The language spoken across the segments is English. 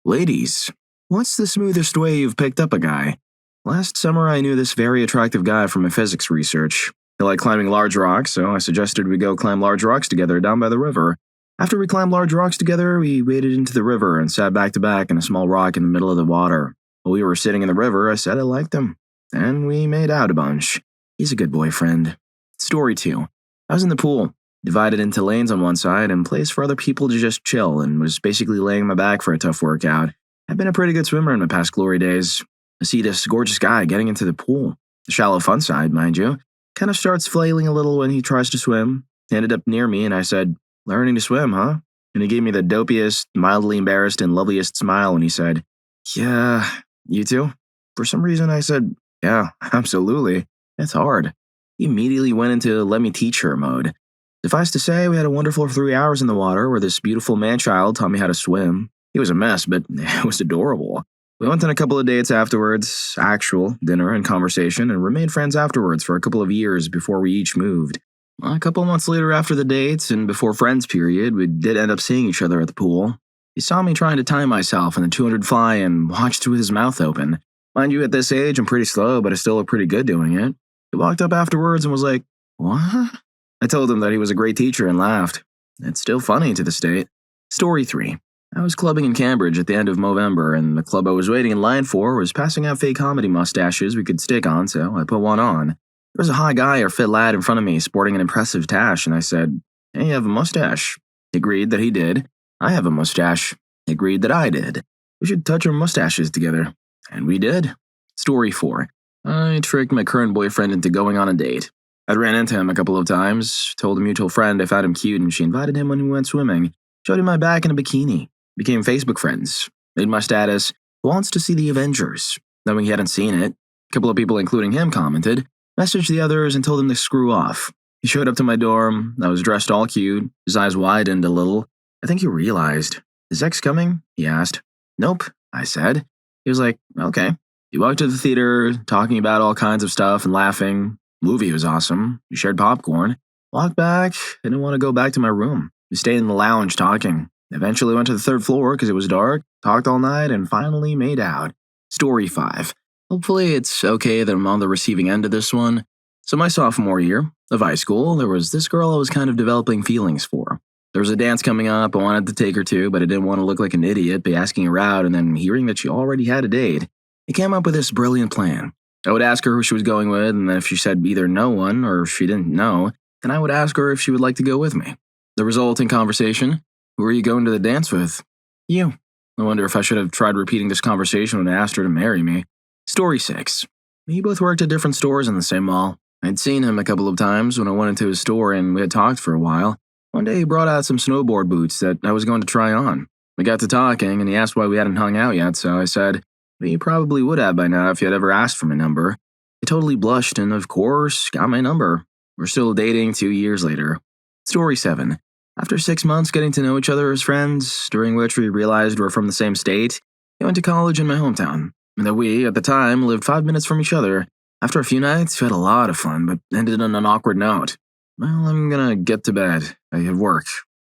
Ladies, what's the smoothest way you've picked up a guy? Last summer, I knew this very attractive guy from my physics research. He liked climbing large rocks, so I suggested we go climb large rocks together down by the river. After we climbed large rocks together, we waded into the river and sat back to back in a small rock in the middle of the water. While we were sitting in the river, I said I liked him. And we made out a bunch. He's a good boyfriend. Story 2. I was in the pool, divided into lanes on one side and place for other people to just chill, and was basically laying my back for a tough workout. I've been a pretty good swimmer in my past glory days. I see this gorgeous guy getting into the pool. The shallow fun side, mind you. Kind of starts flailing a little when he tries to swim. He ended up near me and I said, "Learning to swim, huh?" And he gave me the dopiest, mildly embarrassed, and loveliest smile when he said, "Yeah, you too?" For some reason I said, "Yeah, absolutely. It's hard." He immediately went into let me teach her mode. Suffice to say, we had a wonderful 3 hours in the water where this beautiful man-child taught me how to swim. He was a mess, but it was adorable. We went on a couple of dates afterwards, actual dinner and conversation, and remained friends afterwards for a couple of years before we each moved. A couple of months later after the dates, and before friends period, we did end up seeing each other at the pool. He saw me trying to time myself in the 200 fly and watched with his mouth open. Mind you, at this age, I'm pretty slow, but I still look pretty good doing it. He walked up afterwards and was like, "What?" I told him that he was a great teacher and laughed. It's still funny to this date. Story 3. I was clubbing in Cambridge at the end of Movember, and the club I was waiting in line for was passing out fake comedy mustaches we could stick on, so I put one on. There was a hot guy or fit lad in front of me sporting an impressive tash, and I said, "Hey, you have a mustache." He agreed that he did. "I have a mustache." He agreed that I did. "We should touch our mustaches together." And we did. Story 4. I tricked my current boyfriend into going on a date. I'd ran into him a couple of times, told a mutual friend I found him cute, and she invited him when we went swimming, showed him my back in a bikini, became Facebook friends, made my status, "Wants to see the Avengers." Knowing he hadn't seen it, a couple of people, including him, commented, messaged the others and told him to screw off. He showed up to my dorm. I was dressed all cute, his eyes widened a little. I think he realized. "Is X coming?" he asked. "Nope," I said. He was like, "Okay." He walked to the theater, talking about all kinds of stuff and laughing. Movie was awesome. We shared popcorn. Walked back. I didn't want to go back to my room. We stayed in the lounge talking. Eventually went to the third floor because it was dark, talked all night, and finally made out. Story 5. Hopefully it's okay that I'm on the receiving end of this one. So my sophomore year of high school, there was this girl I was kind of developing feelings for. There was a dance coming up I wanted to take her to, but I didn't want to look like an idiot by asking her out and then hearing that she already had a date. I came up with this brilliant plan. I would ask her who she was going with, and then if she said either no one or if she didn't know, then I would ask her if she would like to go with me. The resulting conversation: "Who are you going to the dance with?" "You." I wonder if I should have tried repeating this conversation when I asked her to marry me. Story 6. We both worked at different stores in the same mall. I'd seen him a couple of times when I went into his store and we had talked for a while. One day he brought out some snowboard boots that I was going to try on. We got to talking and he asked why we hadn't hung out yet, so I said, "Well, you probably would have by now if you had ever asked for my number." He totally blushed and, of course, got my number. We're still dating 2 years later. Story 7. After 6 months getting to know each other as friends, during which we realized we're from the same state, he went to college in my hometown, and that we, at the time, lived 5 minutes from each other. After a few nights, we had a lot of fun, but ended on an awkward note. "Well, I'm gonna get to bed. I have work."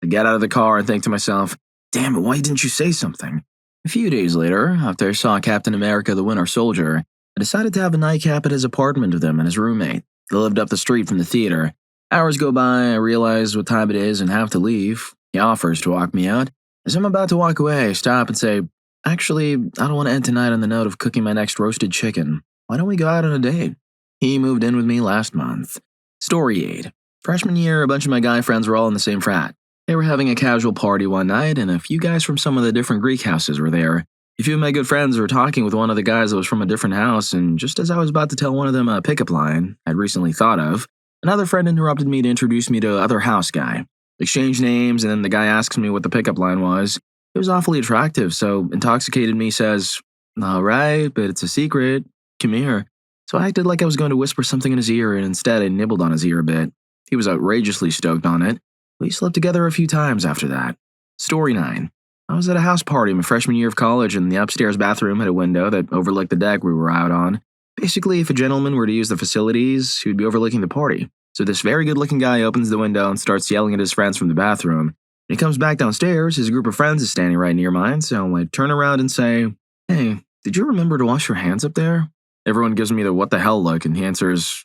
I get out of the car and think to myself, "Damn it, why didn't you say something?" A few days later, after I saw Captain America the Winter Soldier, I decided to have a nightcap at his apartment with him and his roommate. They lived up the street from the theater. Hours go by, I realize what time it is and have to leave. He offers to walk me out. As I'm about to walk away, I stop and say, "Actually, I don't want to end tonight on the note of cooking my next roasted chicken. Why don't we go out on a date?" He moved in with me last month. Story 8. Freshman year, a bunch of my guy friends were all in the same frat. They were having a casual party one night, and a few guys from some of the different Greek houses were there. A few of my good friends were talking with one of the guys that was from a different house, and just as I was about to tell one of them a pickup line I'd recently thought of, another friend interrupted me to introduce me to other house guy. Exchanged names, and then the guy asks me what the pickup line was. It was awfully attractive, so Intoxicated me says, "All right, but it's a secret. Come here." So I acted like I was going to whisper something in his ear, and instead I nibbled on his ear a bit. He was outrageously stoked on it. We slept together a few times after that. Story 9. I was at a house party my freshman year of college, and the upstairs bathroom had a window that overlooked the deck we were out on. Basically, if a gentleman were to use the facilities, he would be overlooking the party. So this very good-looking guy opens the window and starts yelling at his friends from the bathroom. When he comes back downstairs, his group of friends is standing right near mine, so I turn around and say, "Hey, did you remember to wash your hands up there?" Everyone gives me the what the hell look, and he answers,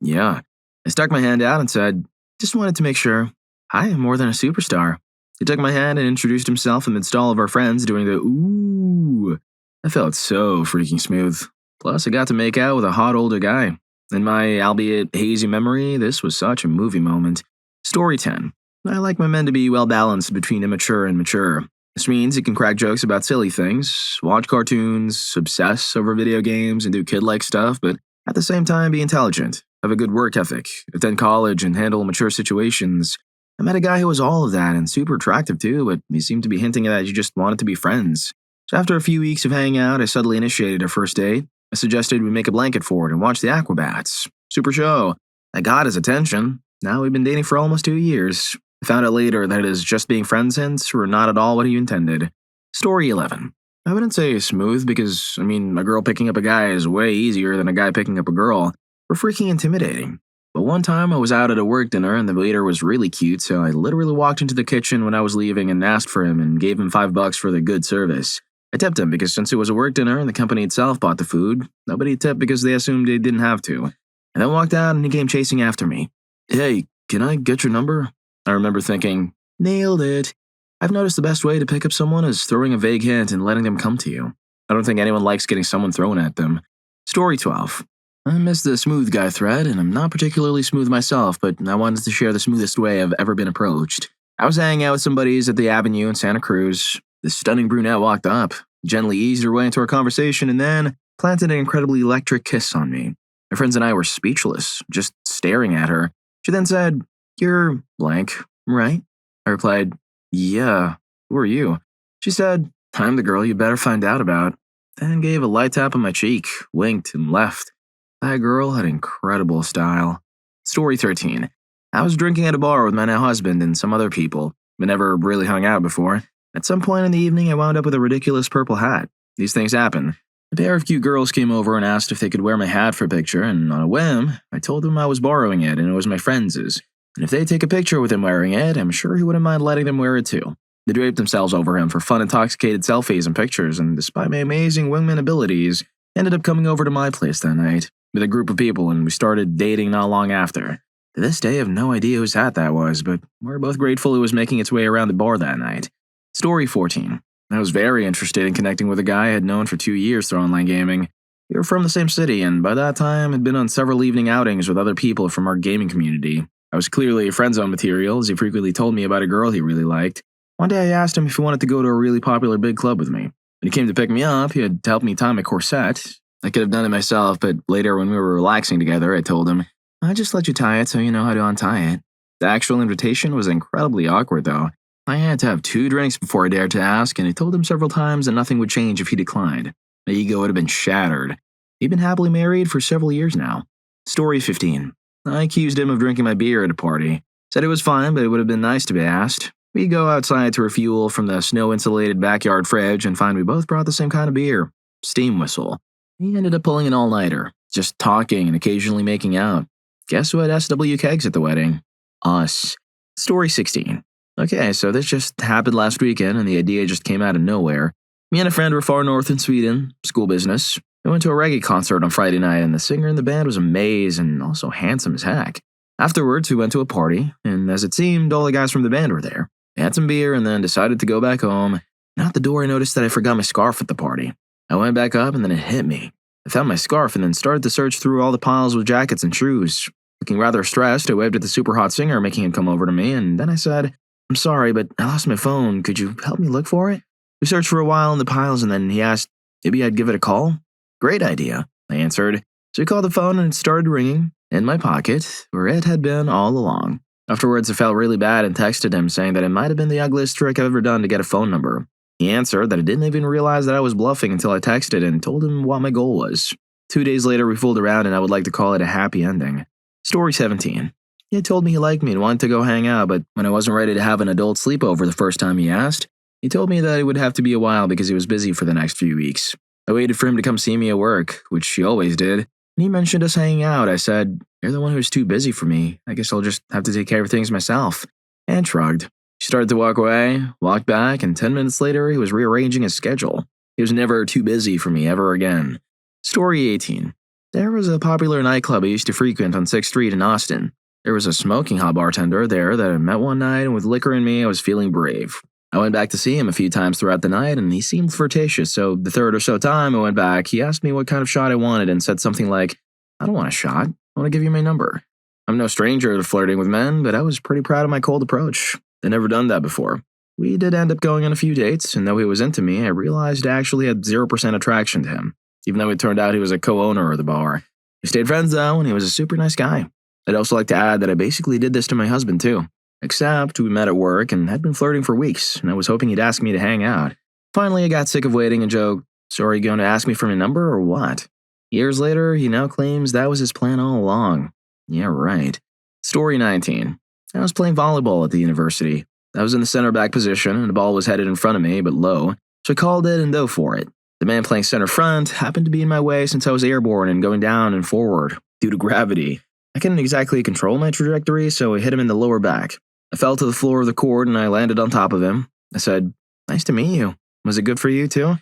yeah. I stuck my hand out and said, "Just wanted to make sure. I am more than a superstar." He took my hand and introduced himself amidst all of our friends doing the ooh. I felt so freaking smooth. Plus, I got to make out with a hot older guy. In my albeit hazy memory, this was such a movie moment. Story 10. I like my men to be well balanced between immature and mature. This means he can crack jokes about silly things, watch cartoons, obsess over video games, and do kid-like stuff, but at the same time be intelligent, have a good work ethic, attend college, and handle mature situations. I met a guy who was all of that and super attractive too, but he seemed to be hinting that he just wanted to be friends. So after a few weeks of hanging out, I suddenly initiated our first date. I suggested we make a blanket fort and watch the Aquabats. Super show. I got his attention. Now we've been dating for almost 2 years. I found out later that his just being friends hints were not at all what he intended. Story 11. I wouldn't say smooth because, a girl picking up a guy is way easier than a guy picking up a girl. We're freaking intimidating. But one time I was out at a work dinner and the waiter was really cute, so I literally walked into the kitchen when I was leaving and asked for him and gave him $5 for the good service. I tipped him because since it was a work dinner and the company itself bought the food, nobody tipped because they assumed they didn't have to. I then walked out and he came chasing after me. "Hey, can I get your number?" I remember thinking, nailed it. I've noticed the best way to pick up someone is throwing a vague hint and letting them come to you. I don't think anyone likes getting someone thrown at them. Story 12. I missed the smooth guy thread, and I'm not particularly smooth myself, but I wanted to share the smoothest way I've ever been approached. I was hanging out with some buddies at the Avenue in Santa Cruz. This stunning brunette walked up, gently eased her way into our conversation, and then planted an incredibly electric kiss on me. My friends and I were speechless, just staring at her. She then said, "You're blank, right?" I replied, "Yeah, who are you?" She said, "I'm the girl you better find out about," then gave a light tap on my cheek, winked, and left. That girl had incredible style. Story 13. I was drinking at a bar with my now husband and some other people. We never really hung out before. At some point in the evening, I wound up with a ridiculous purple hat. These things happen. A pair of cute girls came over and asked if they could wear my hat for a picture, and on a whim, I told them I was borrowing it and it was my friend's. And if they take a picture with him wearing it, I'm sure he wouldn't mind letting them wear it too. They draped themselves over him for fun intoxicated selfies and pictures, and despite my amazing wingman abilities, ended up coming over to my place that night with a group of people, and we started dating not long after. To this day, I have no idea whose hat that was, but we're both grateful it was making its way around the bar that night. Story 14. I was very interested in connecting with a guy I had known for 2 years through online gaming. We were from the same city, and by that time had been on several evening outings with other people from our gaming community. I was clearly friend zone material, as he frequently told me about a girl he really liked. One day I asked him if he wanted to go to a really popular big club with me. When he came to pick me up, he had to help me tie my corset. I could have done it myself, but later when we were relaxing together, I told him, "I just let you tie it so you know how to untie it." The actual invitation was incredibly awkward, though. I had to have 2 drinks before I dared to ask, and I told him several times that nothing would change if he declined. My ego would have been shattered. He'd been happily married for several years now. Story 15. I accused him of drinking my beer at a party. Said it was fine, but it would have been nice to be asked. We go outside to refuel from the snow-insulated backyard fridge and find we both brought the same kind of beer. Steam whistle. He ended up pulling an all-nighter, just talking and occasionally making out. Guess who had SW kegs at the wedding? Us. Story 16. Okay, so this just happened last weekend and the idea just came out of nowhere. Me and a friend were far north in Sweden, school business. We went to a reggae concert on Friday night and the singer in the band was amazing and also handsome as heck. Afterwards, we went to a party, and as it seemed, all the guys from the band were there. We had some beer and then decided to go back home. And at the door, I noticed that I forgot my scarf at the party. I went back up and then it hit me. I found my scarf and then started to search through all the piles with jackets and shoes. Looking rather stressed, I waved at the super hot singer, making him come over to me, and then I said, "I'm sorry, but I lost my phone. Could you help me look for it?" We searched for a while in the piles and then he asked, maybe I'd give it a call? Great idea, I answered. So we called the phone and it started ringing in my pocket, where it had been all along. Afterwards, I felt really bad and texted him saying that it might have been the ugliest trick I've ever done to get a phone number. He answered that I didn't even realize that I was bluffing until I texted and told him what my goal was. 2 days later, we fooled around and I would like to call it a happy ending. Story 17. He had told me he liked me and wanted to go hang out, but when I wasn't ready to have an adult sleepover the first time he asked, he told me that it would have to be a while because he was busy for the next few weeks. I waited for him to come see me at work, which he always did, and he mentioned us hanging out. I said, "You're the one who's too busy for me. I guess I'll just have to take care of things myself," and shrugged. Started to walk away, walked back, and 10 minutes later, he was rearranging his schedule. He was never too busy for me ever again. Story 18. There was a popular nightclub I used to frequent on 6th Street in Austin. There was a smoking hot bartender there that I met one night, and with liquor in me, I was feeling brave. I went back to see him a few times throughout the night, and he seemed flirtatious, so the third or so time I went back, he asked me what kind of shot I wanted and said something like, "I don't want a shot. I want to give you my number." I'm no stranger to flirting with men, but I was pretty proud of my cold approach. I'd never done that before. We did end up going on a few dates, and though he was into me, I realized I actually had 0% attraction to him, even though it turned out he was a co-owner of the bar. We stayed friends though, and he was a super nice guy. I'd also like to add that I basically did this to my husband too. Except we met at work and had been flirting for weeks, and I was hoping he'd ask me to hang out. Finally, I got sick of waiting and joked, "So are you going to ask me for my number or what?" Years later, he now claims that was his plan all along. Yeah, right. Story 19. I was playing volleyball at the university. I was in the center back position, and the ball was headed in front of me, but low, so I called it and dove for it. The man playing center front happened to be in my way since I was airborne and going down and forward due to gravity. I couldn't exactly control my trajectory, so I hit him in the lower back. I fell to the floor of the court and I landed on top of him. I said, "Nice to meet you. Was it good for you too?"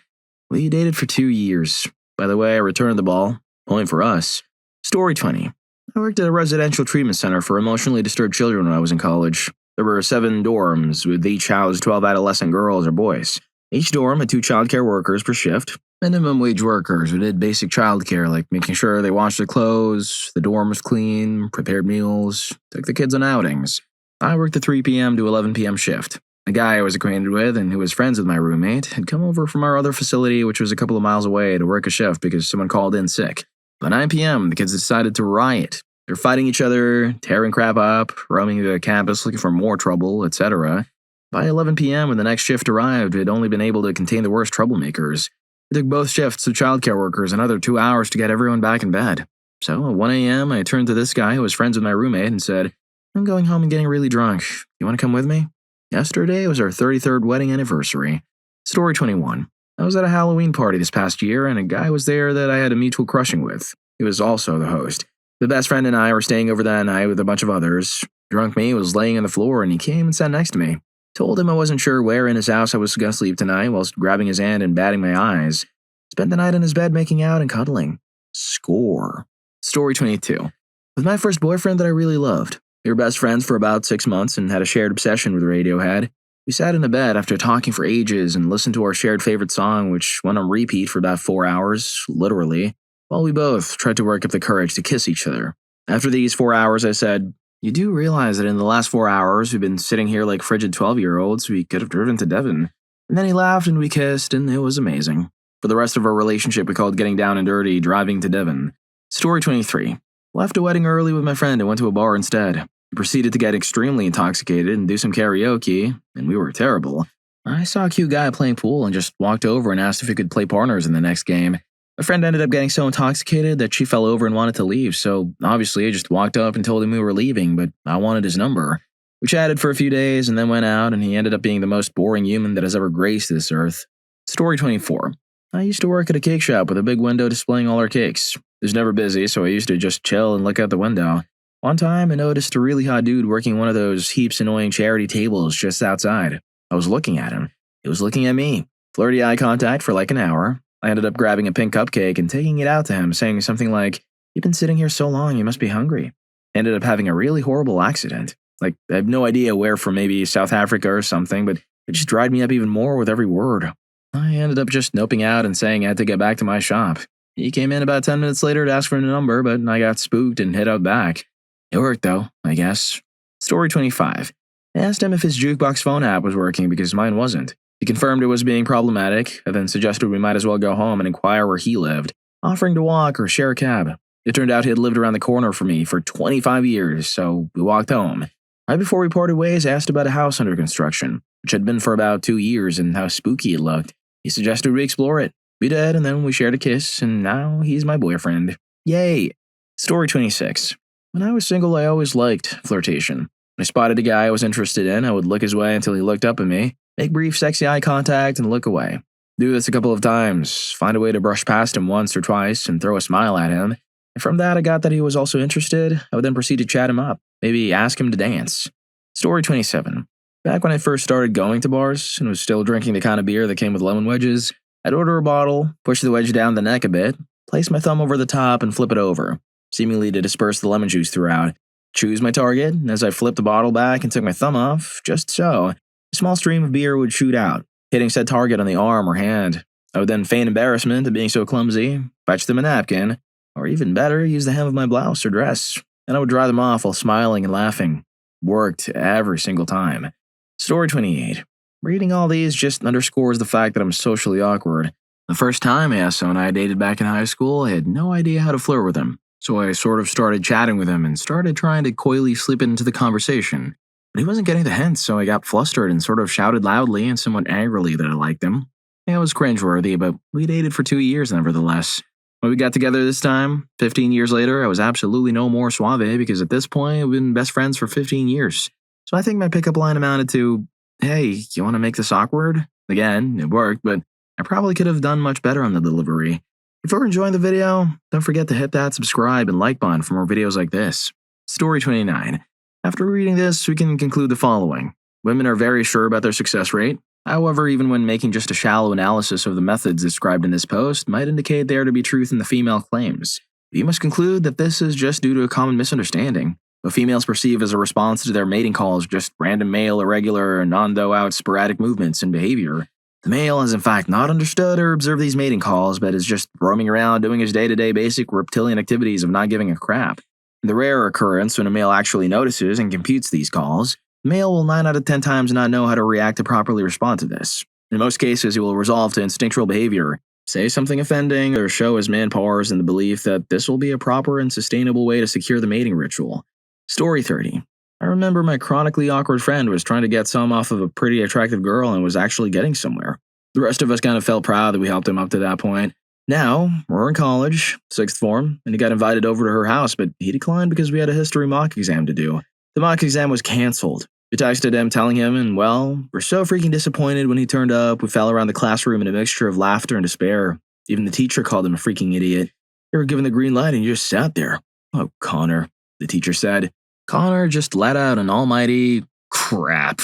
We dated for 2 years. By the way, I returned the ball. Point for us. Story 20. I worked at a residential treatment center for emotionally disturbed children when I was in college. There were 7 dorms, with each housed 12 adolescent girls or boys. Each dorm had 2 childcare workers per shift, minimum wage workers who did basic childcare like making sure they washed their clothes, the dorm was clean, prepared meals, took the kids on outings. I worked the 3 p.m. to 11 p.m. shift. A guy I was acquainted with and who was friends with my roommate had come over from our other facility, which was a couple of miles away, to work a shift because someone called in sick. By 9 p.m., the kids decided to riot. They're fighting each other, tearing crap up, roaming the campus looking for more trouble, etc. By 11 p.m., when the next shift arrived, we had only been able to contain the worst troublemakers. It took both shifts of childcare workers another 2 hours to get everyone back in bed. So at 1 a.m., I turned to this guy who was friends with my roommate and said, "I'm going home and getting really drunk. You want to come with me?" Yesterday was our 33rd wedding anniversary. Story 21. I was at a Halloween party this past year, and a guy was there that I had a mutual crushing with. He was also the host. The best friend and I were staying over that night with a bunch of others. Drunk me was laying on the floor, and he came and sat next to me. Told him I wasn't sure where in his house I was going to sleep tonight whilst grabbing his hand and batting my eyes. Spent the night in his bed making out and cuddling. Score. Story 22. With my first boyfriend that I really loved. We were best friends for about 6 months and had a shared obsession with Radiohead. We sat in a bed after talking for ages and listened to our shared favorite song, which went on repeat for about 4 hours, literally, while we both tried to work up the courage to kiss each other. After these 4 hours, I said, "You do realize that in the last 4 hours, we've been sitting here like frigid 12-year-olds. We could have driven to Devon." And then he laughed and we kissed, and it was amazing. For the rest of our relationship, we called getting down and dirty driving to Devon. Story 23. Left a wedding early with my friend and went to a bar instead. We proceeded to get extremely intoxicated and do some karaoke, and we were terrible. I saw a cute guy playing pool and just walked over and asked if he could play partners in the next game. My friend ended up getting so intoxicated that she fell over and wanted to leave, so obviously I just walked up and told him we were leaving, but I wanted his number. We chatted for a few days and then went out, and he ended up being the most boring human that has ever graced this earth. Story 24. I used to work at a cake shop with a big window displaying all our cakes. It was never busy, so I used to just chill and look out the window. One time, I noticed a really hot dude working one of those heaps annoying charity tables just outside. I was looking at him. He was looking at me. Flirty eye contact for like an hour. I ended up grabbing a pink cupcake and taking it out to him, saying something like, "You've been sitting here so long, you must be hungry." Ended up having a really horrible accident. Like, I have no idea where, from maybe South Africa or something, but it just dried me up even more with every word. I ended up just noping out and saying I had to get back to my shop. He came in about 10 minutes later to ask for a number, but I got spooked and hid out back. It worked though, I guess. Story 25. I asked him if his Jukebox phone app was working because mine wasn't. He confirmed it was being problematic, and then suggested we might as well go home and inquire where he lived, offering to walk or share a cab. It turned out he had lived around the corner from me for 25 years, so we walked home. Right before we parted ways, I asked about a house under construction, which had been for about 2 years, and how spooky it looked. He suggested we explore it. We did, and then we shared a kiss, and now he's my boyfriend. Yay! Story 26. When I was single, I always liked flirtation. When I spotted a guy I was interested in, I would look his way until he looked up at me, make brief sexy eye contact, and look away. Do this a couple of times, find a way to brush past him once or twice, and throw a smile at him. And from that, I got that he was also interested. I would then proceed to chat him up, maybe ask him to dance. Story 27. Back when I first started going to bars and was still drinking the kind of beer that came with lemon wedges, I'd order a bottle, push the wedge down the neck a bit, place my thumb over the top and flip it over, seemingly to disperse the lemon juice throughout. Choose my target, and as I flipped the bottle back and took my thumb off, just so, a small stream of beer would shoot out, hitting said target on the arm or hand. I would then feign embarrassment at being so clumsy, fetch them a napkin, or even better, use the hem of my blouse or dress, and I would dry them off while smiling and laughing. Worked every single time. Story 28. Reading all these just underscores the fact that I'm socially awkward. The first time I asked someone I dated back in high school, I had no idea how to flirt with him, so I sort of started chatting with him and started trying to coyly slip into the conversation. But he wasn't getting the hints, so I got flustered and sort of shouted loudly and somewhat angrily that I liked him. It was cringeworthy, but we dated for 2 years nevertheless. When we got together this time, 15 years later, I was absolutely no more suave because at this point, we've been best friends for 15 years. So I think my pickup line amounted to, "Hey, you want to make this awkward?" Again, it worked, but I probably could have done much better on the delivery. If you're enjoying the video, don't forget to hit that subscribe and like button for more videos like this. Story 29. After reading this, we can conclude the following. Women are very sure about their success rate. However, even when making just a shallow analysis of the methods described in this post might indicate there to be truth in the female claims. You must conclude that this is just due to a common misunderstanding. What females perceive as a response to their mating calls just random male, irregular, and non-though-out sporadic movements and behavior. The male has in fact not understood or observed these mating calls, but is just roaming around doing his day-to-day basic reptilian activities of not giving a crap. In the rare occurrence when a male actually notices and computes these calls, the male will 9 out of 10 times not know how to react to properly respond to this. In most cases, he will resolve to instinctual behavior, say something offending, or show his man powers in the belief that this will be a proper and sustainable way to secure the mating ritual. Story 30. I remember my chronically awkward friend was trying to get some off of a pretty attractive girl and was actually getting somewhere. The rest of us kind of felt proud that we helped him up to that point. Now, we're in college, 6th form, and he got invited over to her house, but he declined because we had a history mock exam to do. The mock exam was canceled. We texted him telling him, and well, we're so freaking disappointed when he turned up. We fell around the classroom in a mixture of laughter and despair. Even the teacher called him a freaking idiot. You were given the green light and you just sat there. "Oh, Connor," the teacher said. Connor just let out an almighty crap.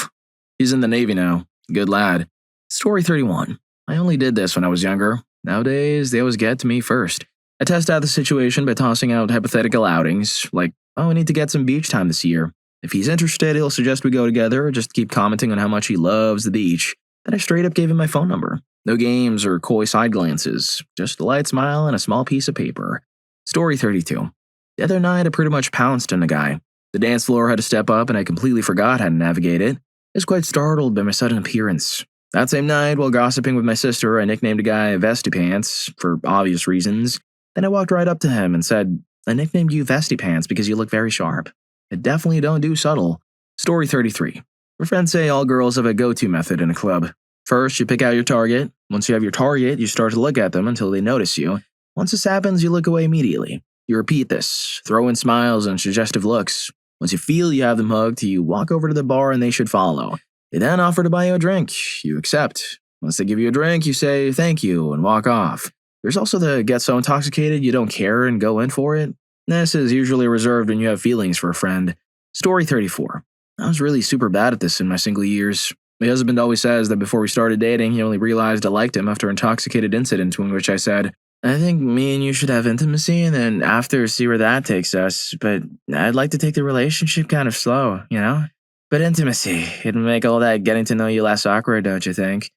He's in the Navy now. Good lad. Story 31. I only did this when I was younger. Nowadays, they always get to me first. I test out the situation by tossing out hypothetical outings, like, "Oh, we need to get some beach time this year." If he's interested, he'll suggest we go together or just keep commenting on how much he loves the beach. Then I straight up gave him my phone number. No games or coy side glances, just a light smile and a small piece of paper. Story 32. The other night, I pretty much pounced on a guy. The dance floor had to step up and I completely forgot how to navigate it. I was quite startled by my sudden appearance. That same night, while gossiping with my sister, I nicknamed a guy Vesty Pants, for obvious reasons. Then I walked right up to him and said, "I nicknamed you Vesty Pants because you look very sharp. I definitely don't do subtle." Story 33. My friends say all girls have a go-to method in a club. First, you pick out your target. Once you have your target, you start to look at them until they notice you. Once this happens, you look away immediately. You repeat this, throw in smiles and suggestive looks. Once you feel you have them hooked, you walk over to the bar and they should follow. They then offer to buy you a drink. You accept. Once they give you a drink, you say thank you and walk off. There's also the get so intoxicated you don't care and go in for it. This is usually reserved when you have feelings for a friend. Story 34. I was really super bad at this in my single years. My husband always says that before we started dating, he only realized I liked him after an intoxicated incident in which I said, "I think me and you should have intimacy and then after see where that takes us, but I'd like to take the relationship kind of slow, you know? But intimacy, it'd make all that getting to know you less awkward, don't you think?"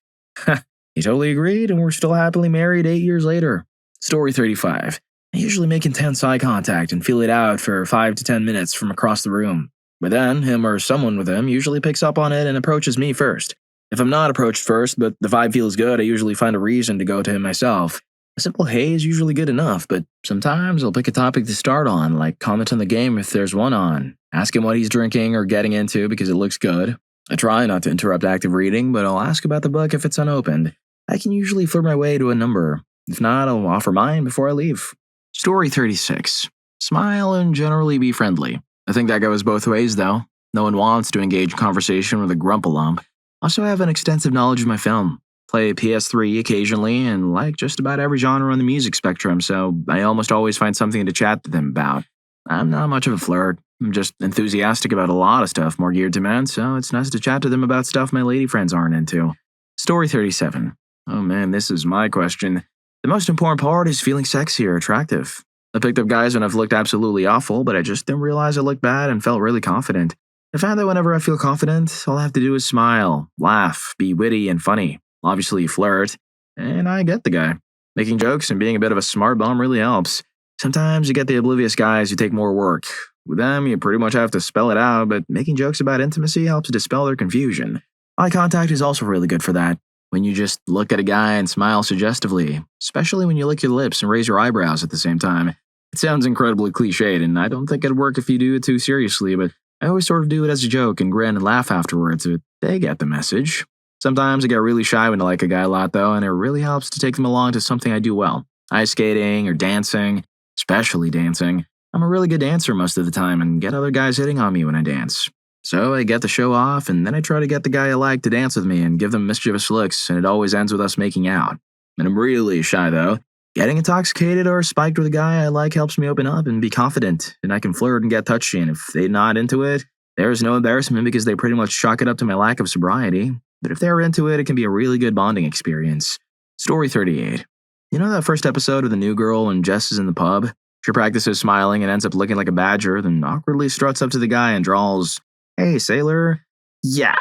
He totally agreed and we're still happily married 8 years later. Story 35. I usually make intense eye contact and feel it out for 5 to 10 minutes from across the room. But then, him or someone with him usually picks up on it and approaches me first. If I'm not approached first, but the vibe feels good, I usually find a reason to go to him myself. A simple hey is usually good enough, but sometimes I'll pick a topic to start on, like comment on the game if there's one on, ask him what he's drinking or getting into because it looks good. I try not to interrupt active reading, but I'll ask about the book if it's unopened. I can usually flirt my way to a number. If not, I'll offer mine before I leave. Story 36. Smile and generally be friendly. I think that goes both ways, though. No one wants to engage in conversation with a grumple-lump. Also, I have an extensive knowledge of my film. Play PS3 occasionally and like just about every genre on the music spectrum, so I almost always find something to chat to them about. I'm not much of a flirt. I'm just enthusiastic about a lot of stuff more geared to men, so it's nice to chat to them about stuff my lady friends aren't into. Story 37. Oh man, this is my question. The most important part is feeling sexy or attractive. I picked up guys when I've looked absolutely awful, but I just didn't realize I looked bad and felt really confident. I found that whenever I feel confident, all I have to do is smile, laugh, be witty and funny, obviously flirt, and I get the guy. Making jokes and being a bit of a smart bum really helps. Sometimes you get the oblivious guys who take more work. With them, you pretty much have to spell it out, but making jokes about intimacy helps dispel their confusion. Eye contact is also really good for that. When you just look at a guy and smile suggestively, especially when you lick your lips and raise your eyebrows at the same time. It sounds incredibly cliched, and I don't think it'd work if you do it too seriously, but I always sort of do it as a joke and grin and laugh afterwards, but they get the message. Sometimes I get really shy when I like a guy a lot, though, and it really helps to take them along to something I do well. Ice skating or dancing, especially dancing. I'm a really good dancer most of the time and get other guys hitting on me when I dance. So I get the show off, and then I try to get the guy I like to dance with me and give them mischievous looks, and it always ends with us making out. And I'm really shy, though. Getting intoxicated or spiked with a guy I like helps me open up and be confident, and I can flirt and get touchy, and if they're not into it, there's no embarrassment because they pretty much chalk it up to my lack of sobriety. But if they're into it, it can be a really good bonding experience. Story 38. You know that first episode of The New Girl when Jess is in the pub? She practices smiling and ends up looking like a badger, then awkwardly struts up to the guy and drawls, "Hey, sailor." Yeah,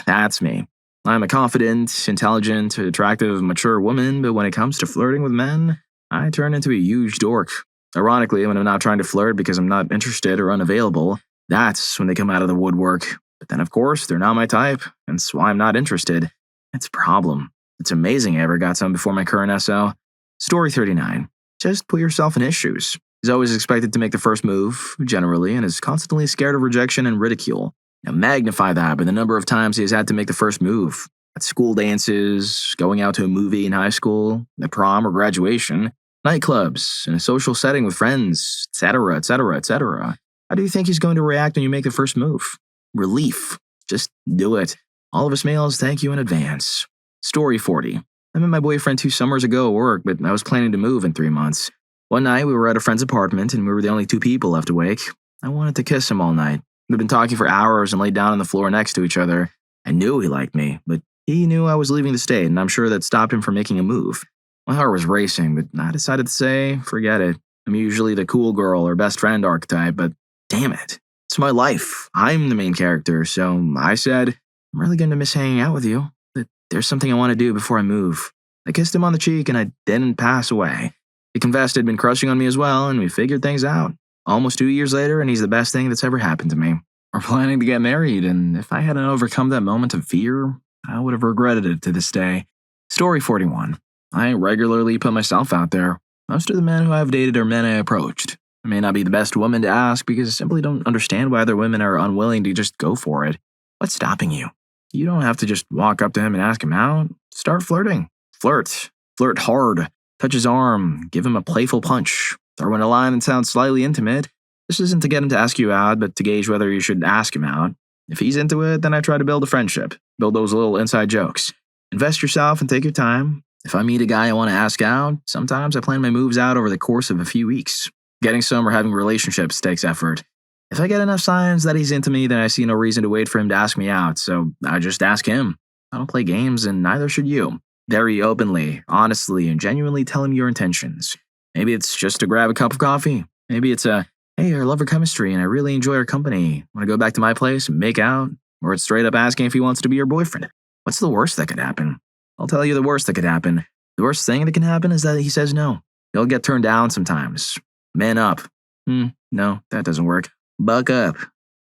that's me. I'm a confident, intelligent, attractive, mature woman, but when it comes to flirting with men, I turn into a huge dork. Ironically, when I'm not trying to flirt because I'm not interested or unavailable, that's when they come out of the woodwork. But then, of course, they're not my type, and that's why I'm not interested. It's a problem. It's amazing I ever got some before my current SO. Story 39. Just put yourself in his shoes. He's always expected to make the first move, generally, and is constantly scared of rejection and ridicule. Now magnify that by the number of times he has had to make the first move. At school dances, going out to a movie in high school, at prom or graduation, nightclubs, in a social setting with friends, etc., etc., etc. How do you think he's going to react when you make the first move? Relief. Just do it. All of us males thank you in advance. Story 40. I met my boyfriend 2 summers ago at work, but I was planning to move in 3 months. One night we were at a friend's apartment and we were the only 2 people left awake. I wanted to kiss him all night. We'd been talking for hours and laid down on the floor next to each other. I knew he liked me, but he knew I was leaving the state, and I'm sure that stopped him from making a move. My heart was racing, but I decided to say, forget it. I'm usually the cool girl or best friend archetype, but damn it. It's my life. I'm the main character, so I said, I'm really going to miss hanging out with you, but there's something I want to do before I move. I kissed him on the cheek, and I didn't pass away. He confessed he'd been crushing on me as well, and we figured things out. Almost 2 years later, and he's the best thing that's ever happened to me. We're planning to get married, and if I hadn't overcome that moment of fear, I would have regretted it to this day. Story 41. I regularly put myself out there. Most of the men who I've dated are men I approached. I may not be the best woman to ask because I simply don't understand why other women are unwilling to just go for it. What's stopping you? You don't have to just walk up to him and ask him out. Start flirting. Flirt. Flirt hard. Touch his arm. Give him a playful punch. Throw in a line that sounds slightly intimate. This isn't to get him to ask you out, but to gauge whether you should ask him out. If he's into it, then I try to build a friendship. Build those little inside jokes. Invest yourself and take your time. If I meet a guy I want to ask out, sometimes I plan my moves out over the course of a few weeks. Getting some or having relationships takes effort. If I get enough signs that he's into me, then I see no reason to wait for him to ask me out, so I just ask him. I don't play games, and neither should you. Very openly, honestly, and genuinely tell him your intentions. Maybe it's just to grab a cup of coffee. Maybe it's a, hey, I love our chemistry and I really enjoy our company. Want to go back to my place and make out? Or it's straight up asking if he wants to be your boyfriend. What's the worst that could happen? I'll tell you the worst that could happen. The worst thing that can happen is that he says no. He'll get turned down sometimes. Man up. No, that doesn't work. Buck up.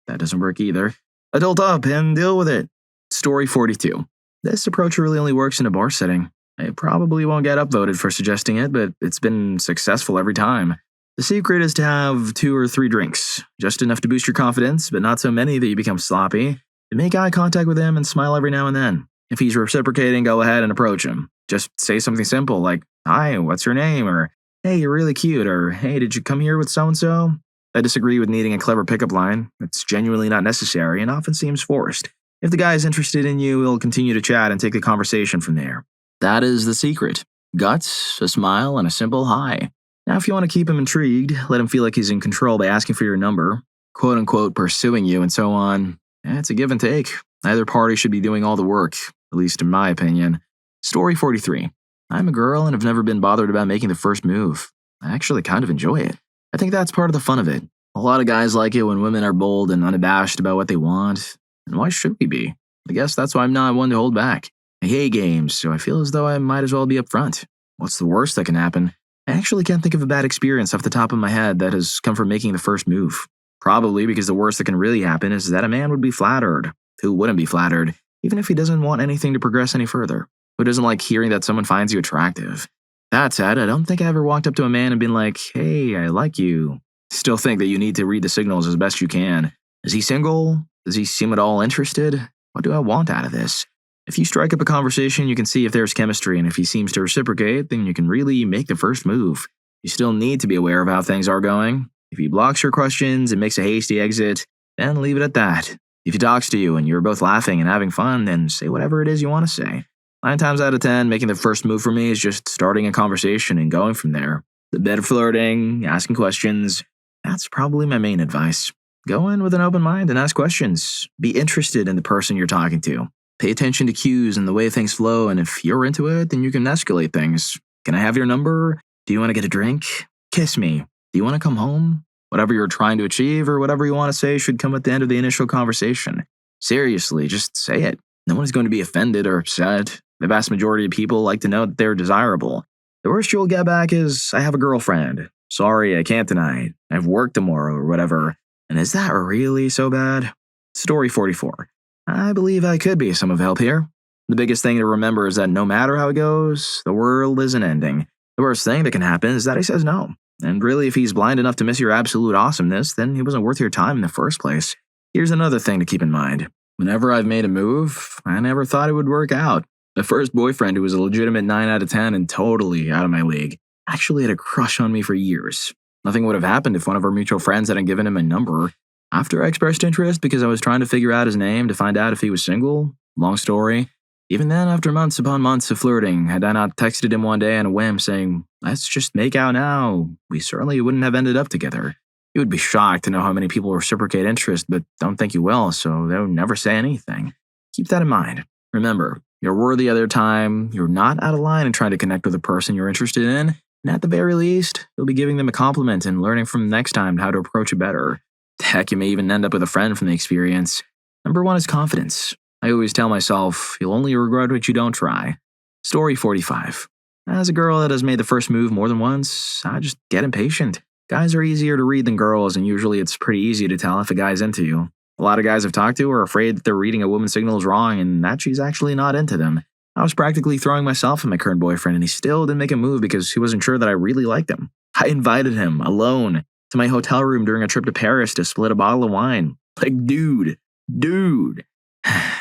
That doesn't work either. Adult up and deal with it. Story 42. This approach really only works in a bar setting. I probably won't get upvoted for suggesting it, but it's been successful every time. The secret is to have 2 or 3 drinks, just enough to boost your confidence, but not so many that you become sloppy, and make eye contact with him and smile every now and then. If he's reciprocating, go ahead and approach him. Just say something simple like, hi, what's your name? Or, hey, you're really cute. Or, hey, did you come here with so-and-so? I disagree with needing a clever pickup line. It's genuinely not necessary and often seems forced. If the guy is interested in you, he'll continue to chat and take the conversation from there. That is the secret. Guts, a smile, and a simple hi. Now, if you want to keep him intrigued, let him feel like he's in control by asking for your number. quote-unquote pursuing you and so on. It's a give and take. Either party should be doing all the work, at least in my opinion. Story 43. I'm a girl and have never been bothered about making the first move. I actually kind of enjoy it. I think that's part of the fun of it. A lot of guys like it when women are bold and unabashed about what they want. And why should we be? I guess that's why I'm not one to hold back. I hate games, so I feel as though I might as well be upfront. What's the worst that can happen? I actually can't think of a bad experience off the top of my head that has come from making the first move. Probably because the worst that can really happen is that a man would be flattered. Who wouldn't be flattered, even if he doesn't want anything to progress any further? Who doesn't like hearing that someone finds you attractive? That said, I don't think I ever walked up to a man and been like, hey, I like you. Still think that you need to read the signals as best you can. Is he single? Does he seem at all interested? What do I want out of this? If you strike up a conversation, you can see if there's chemistry, and if he seems to reciprocate, then you can really make the first move. You still need to be aware of how things are going. If he blocks your questions and makes a hasty exit, then leave it at that. If he talks to you and you're both laughing and having fun, then say whatever it is you want to say. 9 times out of 10, making the first move for me is just starting a conversation and going from there. The bit of flirting, asking questions, that's probably my main advice. Go in with an open mind and ask questions. Be interested in the person you're talking to. Pay attention to cues and the way things flow, and if you're into it, then you can escalate things. Can I have your number? Do you want to get a drink? Kiss me. Do you want to come home? Whatever you're trying to achieve or whatever you want to say should come at the end of the initial conversation. Seriously, just say it. No one is going to be offended or upset. The vast majority of people like to know that they're desirable. The worst you'll get back is, I have a girlfriend. Sorry, I can't tonight. I have work tomorrow or whatever. And is that really so bad? Story 44. I believe I could be some of help here. The biggest thing to remember is that no matter how it goes, the world isn't ending. The worst thing that can happen is that he says no. And really, if he's blind enough to miss your absolute awesomeness, then he wasn't worth your time in the first place. Here's another thing to keep in mind. Whenever I've made a move, I never thought it would work out. The first boyfriend who was a legitimate 9 out of 10 and totally out of my league actually had a crush on me for years. Nothing would have happened if one of our mutual friends hadn't given him a number. After I expressed interest because I was trying to figure out his name to find out if he was single, long story, even then after months upon months of flirting, had I not texted him one day on a whim saying, let's just make out now, we certainly wouldn't have ended up together. You would be shocked to know how many people reciprocate interest but don't think you will, so they'll never say anything. Keep that in mind. Remember, you're worthy of their time, you're not out of line in trying to connect with the person you're interested in, and at the very least, you'll be giving them a compliment and learning from next time how to approach it better. Heck, you may even end up with a friend from the experience. Number 1 is confidence. I always tell myself, you'll only regret what you don't try. Story 45. As a girl that has made the first move more than once, I just get impatient. Guys are easier to read than girls, and usually it's pretty easy to tell if a guy's into you. A lot of guys I've talked to are afraid that they're reading a woman's signals wrong and that she's actually not into them. I was practically throwing myself at my current boyfriend, and he still didn't make a move because he wasn't sure that I really liked him. I invited him, alone, to my hotel room during a trip to Paris to split a bottle of wine. Like, dude.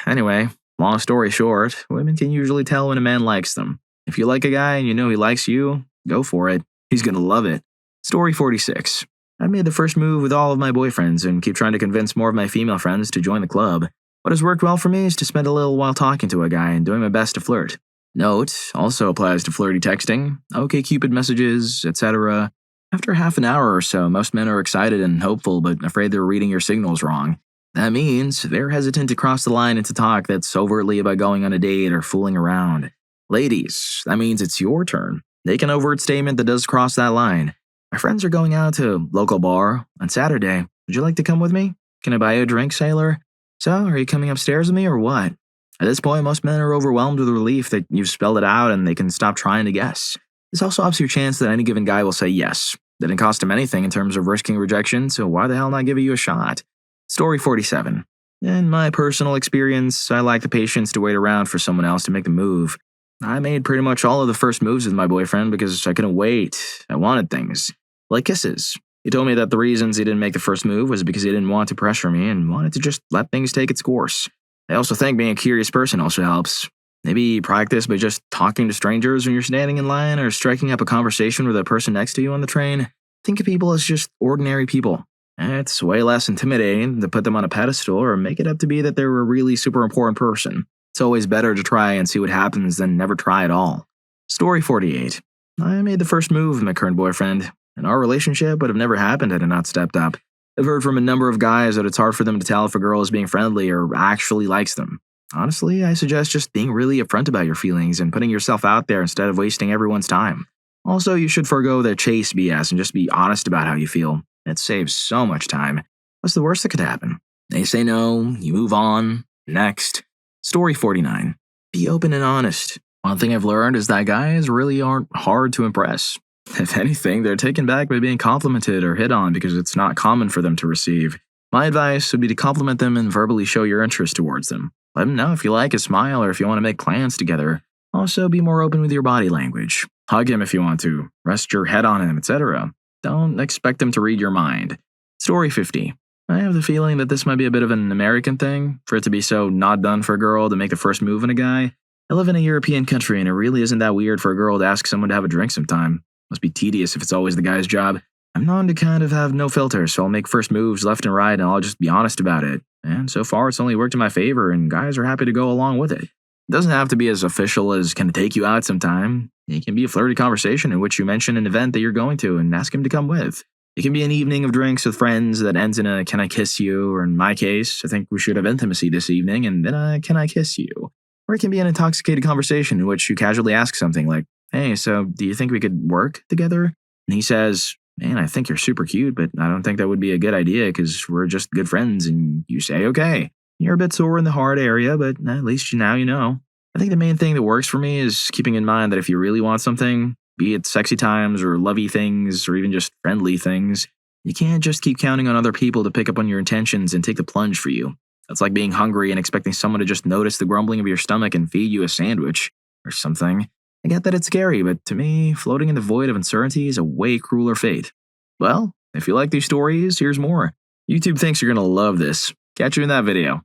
Anyway, long story short, women can usually tell when a man likes them. If you like a guy and you know he likes you, go for it. He's gonna love it. Story 46. I made the first move with all of my boyfriends and keep trying to convince more of my female friends to join the club. What has worked well for me is to spend a little while talking to a guy and doing my best to flirt. Note, also applies to flirty texting, OkCupid messages, etc. After half an hour or so, most men are excited and hopeful but afraid they're reading your signals wrong. That means they're hesitant to cross the line into talk that's overtly about going on a date or fooling around. Ladies, that means it's your turn. Make an overt statement that does cross that line. My friends are going out to a local bar on Saturday. Would you like to come with me? Can I buy you a drink, sailor? So, are you coming upstairs with me or what? At this point, most men are overwhelmed with relief that you've spelled it out and they can stop trying to guess. This also ups your chance that any given guy will say yes. Didn't cost him anything in terms of risking rejection, so why the hell not give you a shot? Story 47. In my personal experience, I lack the patience to wait around for someone else to make the move. I made pretty much all of the first moves with my boyfriend because I couldn't wait. I wanted things. Like kisses. He told me that the reasons he didn't make the first move was because he didn't want to pressure me and wanted to just let things take its course. I also think being a curious person also helps. Maybe practice by just talking to strangers when you're standing in line or striking up a conversation with a person next to you on the train. Think of people as just ordinary people. It's way less intimidating to put them on a pedestal or make it up to be that they're a really super important person. It's always better to try and see what happens than never try at all. Story 48. I made the first move with my current boyfriend, and our relationship would have never happened had I not stepped up. I've heard from a number of guys that it's hard for them to tell if a girl is being friendly or actually likes them. Honestly, I suggest just being really upfront about your feelings and putting yourself out there instead of wasting everyone's time. Also, you should forego the chase BS and just be honest about how you feel. It saves so much time. What's the worst that could happen? They say no, you move on. Next. Story 49. Be open and honest. One thing I've learned is that guys really aren't hard to impress. If anything, they're taken back by being complimented or hit on because it's not common for them to receive. My advice would be to compliment them and verbally show your interest towards them. Let them know if you like a smile or if you want to make plans together. Also, be more open with your body language. Hug him if you want to. Rest your head on him, etc. Don't expect them to read your mind. Story 50. I have the feeling that this might be a bit of an American thing, for it to be so not done for a girl to make the first move on a guy. I live in a European country and it really isn't that weird for a girl to ask someone to have a drink sometime. Must be tedious if it's always the guy's job. I'm known to kind of have no filter, so I'll make first moves left and right and I'll just be honest about it. And so far it's only worked in my favor and guys are happy to go along with it. It doesn't have to be as official as can I take you out sometime. It can be a flirty conversation in which you mention an event that you're going to and ask him to come with. It can be an evening of drinks with friends that ends in a "can I kiss you?" or in my case, "I think we should have intimacy this evening," and then a "can I kiss you?" Or it can be an intoxicated conversation in which you casually ask something like, "Hey, so do you think we could work together?" And he says, "Man, I think you're super cute, but I don't think that would be a good idea because we're just good friends," and you say, "Okay." You're a bit sore in the heart area, but at least now you know. I think the main thing that works for me is keeping in mind that if you really want something, be it sexy times or lovey things or even just friendly things, you can't just keep counting on other people to pick up on your intentions and take the plunge for you. That's like being hungry and expecting someone to just notice the grumbling of your stomach and feed you a sandwich or something. I get that it's scary, but to me, floating in the void of uncertainty is a way crueler fate. Well, if you like these stories, here's more. YouTube thinks you're going to love this. Catch you in that video.